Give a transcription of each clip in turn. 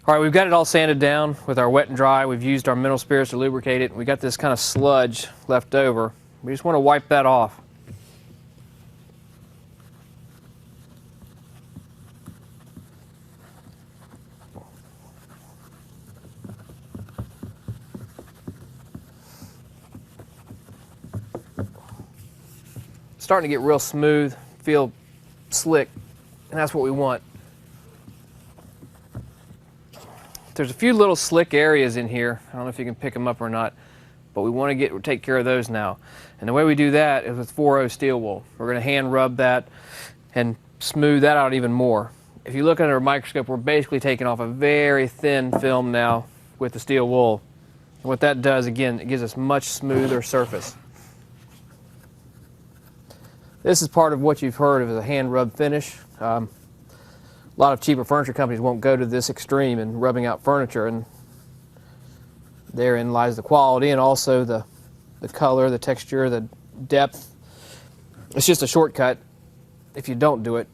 All right, we've got it all sanded down with our wet and dry. We've used our mineral spirits to lubricate it. We got this kind of sludge left over. We just want to wipe that off. Starting to get real smooth, feel slick, and that's what we want. There's a few little slick areas in here. I don't know if you can pick them up or not, but we want to take care of those now. And the way we do that is with 4-0 steel wool. We're going to hand rub that and smooth that out even more. If you look under a microscope, we're basically taking off a very thin film now with the steel wool. And what that does, again, it gives us much smoother surface. This is part of what you've heard of as a hand rub finish. A lot of cheaper furniture companies won't go to this extreme in rubbing out furniture, and therein lies the quality and also the color, the texture, the depth. It's just a shortcut if you don't do it,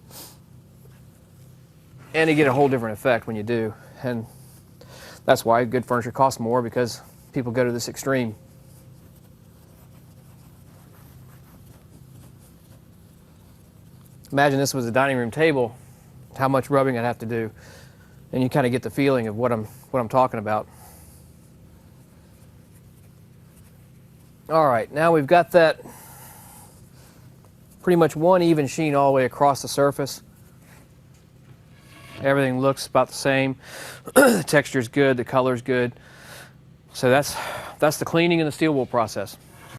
and you get a whole different effect when you do. And that's why good furniture costs more, because people go to this extreme. Imagine this was a dining room table, how much rubbing I'd have to do, and you kind of get the feeling of what I'm talking about. All right, now we've got that pretty much one even sheen all the way across the surface. Everything looks about the same. The texture's good, the color's good. So that's the cleaning and the steel wool process.